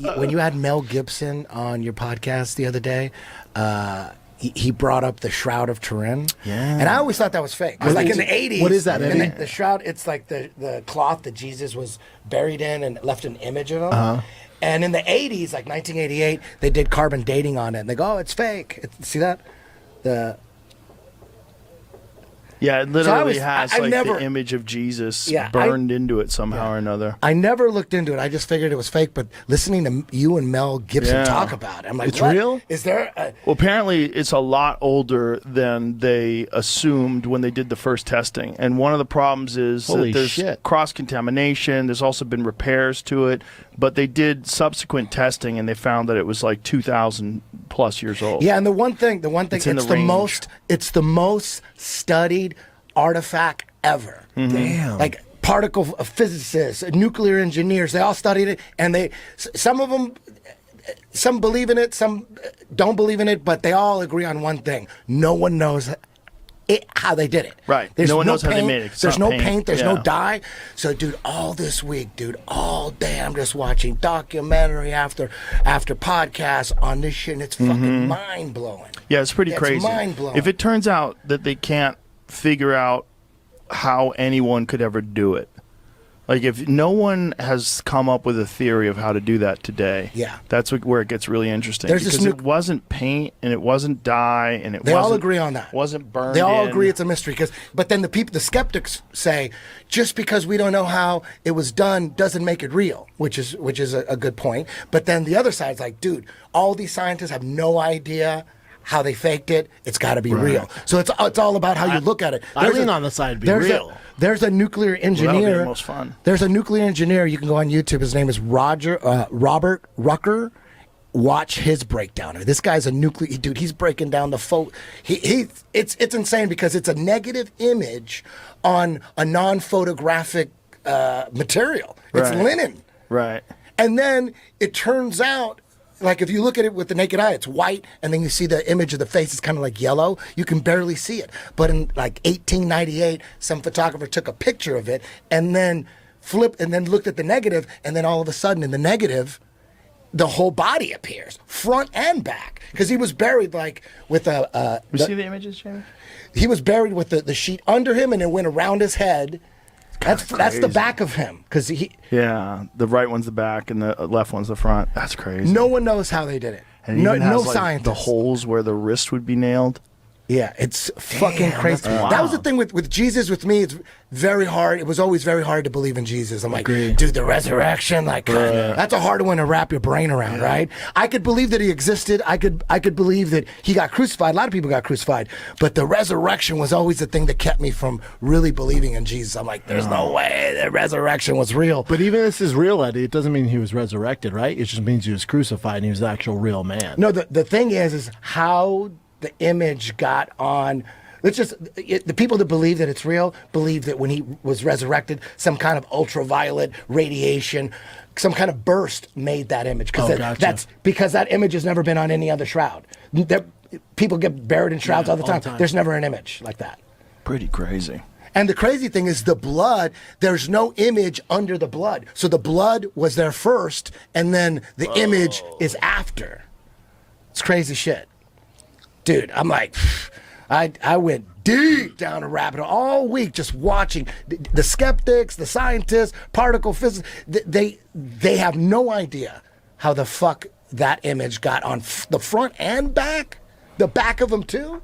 when you had Mel Gibson on your podcast the other day, he brought up the Shroud of Turin. Yeah. And I always thought that was fake. 'Cause like in the 80s. What is that, Eddie? The Shroud, it's like the cloth that Jesus was buried in and left an image of him. And in the 80s, like 1988, they did carbon dating on it. And they go, oh, it's fake. See that? Yeah, it literally has I like never, the image of Jesus burned into it somehow or another. I never looked into it. I just figured it was fake. But listening to you and Mel Gibson talk about it, I'm like, it's what? real? Is there? Well, apparently it's a lot older than they assumed when they did the first testing. And one of the problems is that there's cross-contamination. There's also been repairs to it. But they did subsequent testing, and they found that it was like 2,000 plus years old. Yeah, and the one thing, it's the most studied artifact ever. Damn. Like particle physicists, nuclear engineers, they all studied it, and some of them, some believe in it, some don't believe in it, but they all agree on one thing: no one knows how they did it. Right. There's no one knows paint, how they made it. There's no paint. There's no dye. So, dude, all this week, all day, I'm just watching documentary after podcast on this shit, and it's fucking mind blowing. Yeah, it's pretty crazy. Mind blowing. If it turns out that they can't figure out how anyone could ever do it, like if no one has come up with a theory of how to do that today, that's where it gets really interesting. Because it wasn't paint and it wasn't dye and they all agree on that. Wasn't burned. They all agree it's a mystery. But then the skeptics say just because we don't know how it was done doesn't make it real, which is a good point. But then the other side's like, dude, all these scientists have no idea how they faked it. It's got to be real. So it's all about how you look at it. I lean on the side to be real. There's a nuclear engineer. Well, that'll be the most fun. There's a nuclear engineer. You can go on YouTube. His name is Robert Rucker. Watch his breakdown. This guy's a nuclear dude. He's breaking down the photo. It's insane because it's a negative image on a non-photographic material. It's linen. Right. And then it turns out, like if you look at it with the naked eye, it's white, and then you see the image of the face is kind of like yellow. You can barely see it. But in like 1898, some photographer took a picture of it and then looked at the negative, and then all of a sudden in the negative, the whole body appears, front and back, because he was buried like with a. You see the images, Jamie? He was buried with the sheet under him, and it went around his head. That's the back of him, because the right one's the back and the left one's the front. That's crazy. No one knows how they did it. And no scientist. The holes where the wrist would be nailed. Yeah, it's fucking crazy. That was the thing with Jesus. With me, it's very hard. It was always very hard to believe in Jesus. I'm like, dude, the resurrection, like that's a hard one to wrap your brain around, right? I could believe that he existed. I could believe that he got crucified. A lot of people got crucified, but the resurrection was always the thing that kept me from really believing in Jesus. I'm like, there's no way the resurrection was real. But even if this is real, Eddie, it doesn't mean he was resurrected, right? It just means he was crucified and he was the actual real man. No, the thing is how the image got on. The people that believe that it's real believe that when he was resurrected, some kind of ultraviolet radiation, some kind of burst made that image. That's because that image has never been on any other shroud. People get buried in shrouds all the time. There's never an image like that. Pretty crazy. And the crazy thing is the blood, there's no image under the blood. So the blood was there first, and then the image is after. It's crazy shit. Dude, I'm like, I went deep down a rabbit hole all week just watching the skeptics, the scientists, particle physicists. They have no idea how the fuck that image got on the front and back, the back of them too.